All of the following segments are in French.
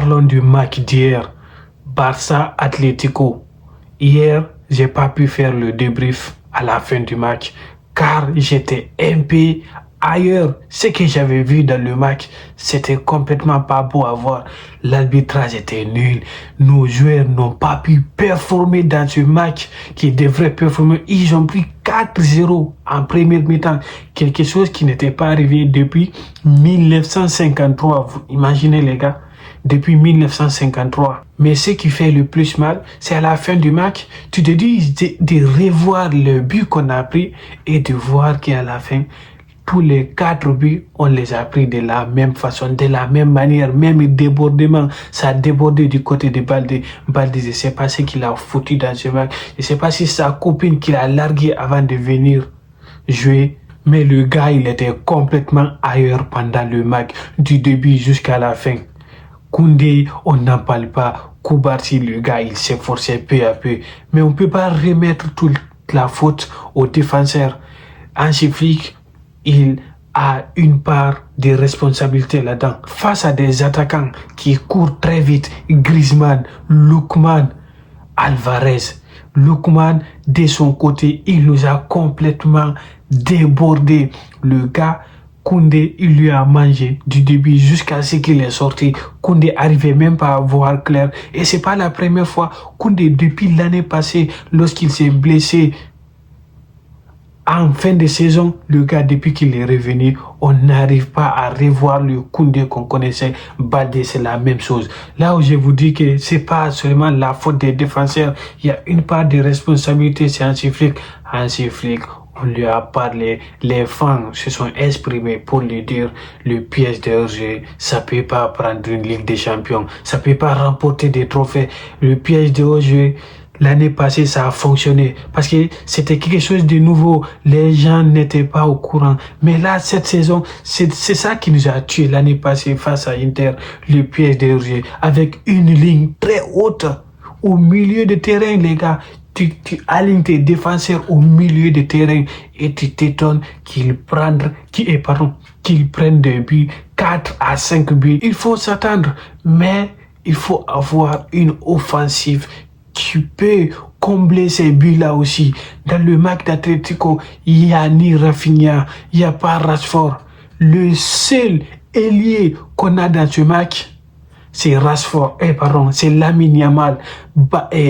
Parlons du match d'hier. Barça Atlético. Hier, j'ai pas pu faire le débrief à la fin du match car j'étais un peu ailleurs. Ce que j'avais vu dans le match, c'était complètement pas beau à voir. L'arbitrage était nul. Nos joueurs n'ont pas pu performer dans ce match qui devrait performer. Ils ont pris 4-0 en première mi-temps. Quelque chose qui n'était pas arrivé depuis 1953. Vous imaginez les gars, depuis 1953. Mais ce qui fait le plus mal, c'est à la fin du match, tu te dis de revoir le but qu'on a pris et de voir qu'à la fin, tous les 4 buts, on les a pris de la même façon, de la même manière, même débordement. Ça a débordé du côté de Baldé. Baldé, je ne sais pas ce qu'il a foutu dans ce match. Je ne sais pas si sa copine qu'il a largué avant de venir jouer. Mais le gars, il était complètement ailleurs pendant le match, du début jusqu'à la fin. Koundé, on n'en parle pas. Koubarsi, le gars, il s'est forcé peu à peu. Mais on ne peut pas remettre toute la faute aux défenseurs. Hansi Flick, il a une part de responsabilité là-dedans. Face à des attaquants qui courent très vite, Griezmann, Lookman, Alvarez. Lookman, de son côté, il nous a complètement débordé. Le gars, Koundé, il lui a mangé du début jusqu'à ce qu'il est sorti. Koundé arrivait même pas à voir clair. Et c'est pas la première fois. Koundé, depuis l'année passée, lorsqu'il s'est blessé, en fin de saison, le gars, depuis qu'il est revenu, on n'arrive pas à revoir le Koundé qu'on connaissait. Baldé, c'est la même chose. Là où je vous dis que c'est pas seulement la faute des défenseurs, il y a une part de responsabilité, c'est Hansi Flick. Hansi Flick, on lui a parlé, les fans se sont exprimés pour lui dire le piège de hors-jeu, ça peut pas prendre une Ligue des Champions, ça peut pas remporter des trophées. Le piège de hors-jeu, l'année passée, ça a fonctionné parce que c'était quelque chose de nouveau. Les gens n'étaient pas au courant. Mais là, cette saison, c'est ça qui nous a tués l'année passée face à Inter. Le piège de hors-jeu avec une ligne très haute au milieu de terrain, les gars. Tu alignes tes défenseurs au milieu de terrain et tu t'étonnes qu'ils prennent des buts, 4 à 5 buts. Il faut s'attendre, mais il faut avoir une offensive qui peut combler ces buts-là aussi. Dans le match d'Atlético, il n'y a ni Rafinha, il n'y a pas Rashford. Le seul ailier qu'on a dans ce match, c'est c'est Lamine Yamal.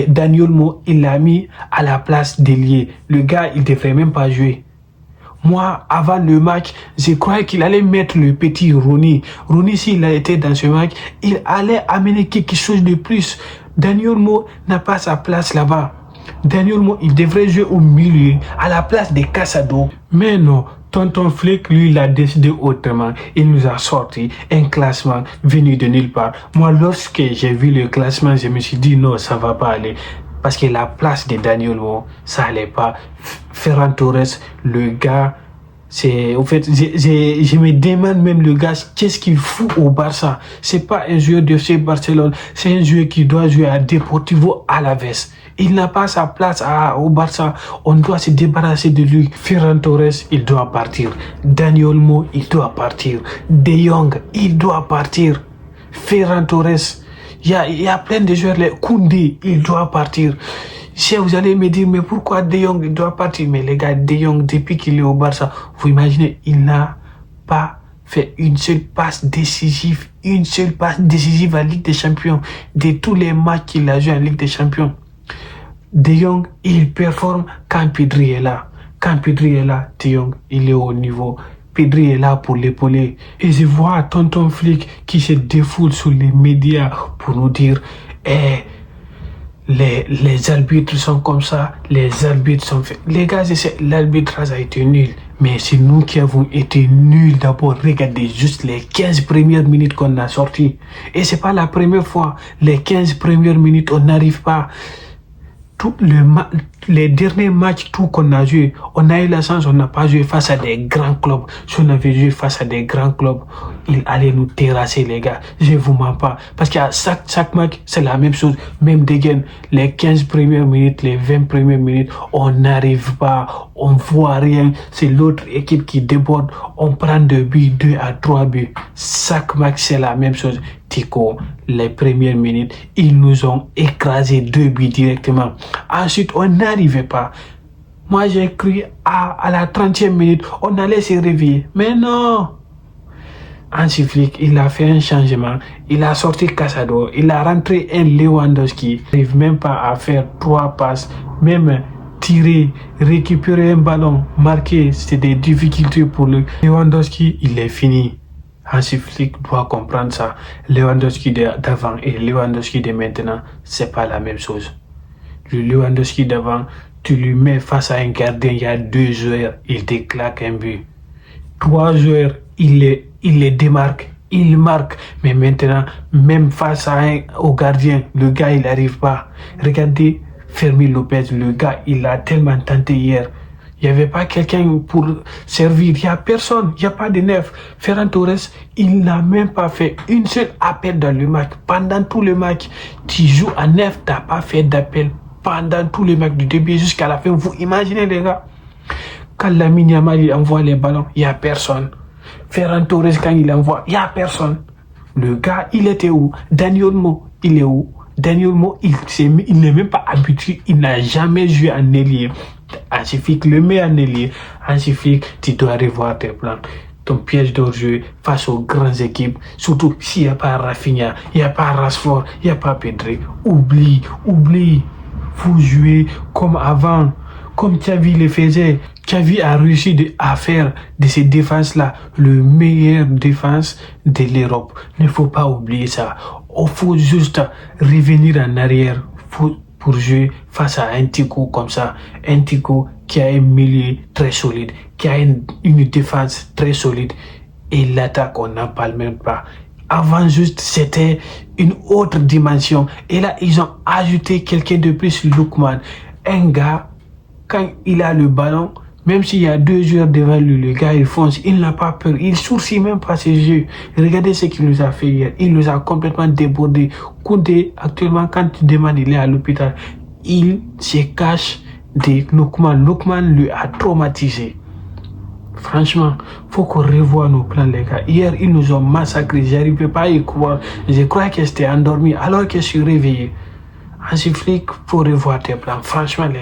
Daniel Mo, il l'a mis à la place d'ailier. Le gars, il devrait même pas jouer. Moi, avant le match, je croyais qu'il allait mettre le petit Rooney. Rooney, s'il a été dans ce match, il allait amener quelque chose de plus. Daniel Mo n'a pas sa place là-bas. Daniel Mo, il devrait jouer au milieu, à la place de Casado. Mais non, Tonton Flick, lui, il a décidé autrement. Il nous a sorti un classement venu de nulle part. Moi, lorsque j'ai vu le classement, je me suis dit non, ça va pas aller. Parce que la place de Daniel Mo, ça allait pas. Ferran Torres, le gars, je me demande même le gars, qu'est-ce qu'il fout au Barça? C'est pas un joueur de FC Barcelone, c'est un joueur qui doit jouer à Deportivo Alavés. Il n'a pas sa place au Barça. On doit se débarrasser de lui. Ferran Torres, il doit partir. Daniel Mo, il doit partir. De Jong, il doit partir. Ferran Torres, il y a plein de joueurs. Koundé, il doit partir. Si vous allez me dire, mais pourquoi De Jong il doit partir? Mais les gars, De Jong, depuis qu'il est au Barça, vous imaginez, il n'a pas fait une seule passe décisive en Ligue des Champions. De tous les matchs qu'il a joué en Ligue des Champions. De Jong, il performe quand Pedri est là. Quand Pedri est là, De Jong, il est au niveau. Pedri est là pour l'épauler. Et je vois Tonton Flick qui se défoule sur les médias pour nous dire les arbitres sont comme ça, les arbitres sont faits. Les gars, l'arbitrage a été nul. Mais c'est nous qui avons été nuls d'abord. Regardez juste les 15 premières minutes qu'on a sorties. Et c'est pas la première fois. Les 15 premières minutes, on n'arrive pas. Les derniers matchs, tout qu'on a joué, on a eu la chance, on n'a pas joué face à des grands clubs. Si on avait joué face à des grands clubs, ils allaient nous terrasser, les gars. Je ne vous mens pas. Parce qu'à chaque match, c'est la même chose. Même dégaine, les 15 premières minutes, les 20 premières minutes, on n'arrive pas, on ne voit rien. C'est l'autre équipe qui déborde. On prend 2 buts, 2 à 3 buts. Chaque match, c'est la même chose. Tico, les premières minutes, ils nous ont écrasé 2 buts directement. Ensuite, on n'arrivait pas. Moi, j'ai cru à la 30e minute, on allait se réveiller. Mais non! Hansi Flick, il a fait un changement. Il a sorti Casado. Il a rentré un Lewandowski. Il n'arrive même pas à faire 3 passes. Même tirer, récupérer un ballon, marquer, c'est des difficultés pour le Lewandowski. Il est fini. Hansi Flick doit comprendre ça. Lewandowski d'avant et Lewandowski de maintenant, c'est pas la même chose. Le Lewandowski d'avant, tu lui mets face à un gardien, il y a 2 joueurs, il te claque un but. 3 joueurs, il les démarque, il marque. Mais maintenant, même face au gardien, le gars, il n'arrive pas. Regardez Fermin Lopez, le gars, il a tellement tenté hier. Il n'y avait pas quelqu'un pour servir. Il n'y a personne. Il n'y a pas de neuf. Ferran Torres, il n'a même pas fait une seule appel dans le match. Pendant tout le match, tu joues à neuf, tu n'as pas fait d'appel. Pendant tout le match, du début jusqu'à la fin. Vous imaginez, les gars, quand Lamine Yamal envoie les ballons, il n'y a personne. Ferran Torres, quand il envoie, il n'y a personne. Le gars, il était où? Daniel Mo, il est où? Daniel Mo, il n'est même pas habitué. Il n'a jamais joué en ailier. Hansi Flick le met en ailier. Hansi Flick, tu dois revoir tes plans. Ton piège de jeu face aux grandes équipes, surtout s'il n'y a pas Rafinha, il n'y a pas Rashford, il n'y a pas Pedri. Oublie. Vous jouez comme avant, comme Xavi le faisait. Xavi a réussi à faire de ces défenses-là le meilleur défense de l'Europe. Il ne faut pas oublier ça. Il faut juste revenir en arrière pour jouer face à un Tico comme ça. Un Tico qui a un milieu très solide, qui a une défense très solide. Et l'attaque, on n'en parle même pas. Avant, juste, c'était une autre dimension. Et là, ils ont ajouté quelqu'un de plus, Lookman. Un gars, quand il a le ballon, même s'il y a 2 joueurs devant lui, le gars, il fonce, il n'a pas peur, il sourcille même pas ses yeux. Regardez ce qu'il nous a fait hier. Il nous a complètement débordé. Koundé, actuellement, quand tu demandes, il est à l'hôpital. Il se cache de Lookman. Lookman lui a traumatisé. Franchement, faut qu'on revoie nos plans, les gars. Hier, ils nous ont massacrés. J'arrivais pas à y croire. Je crois que j'étais endormi alors que je suis réveillé. Hansi Flick, faut revoir tes plans. Franchement, les gars.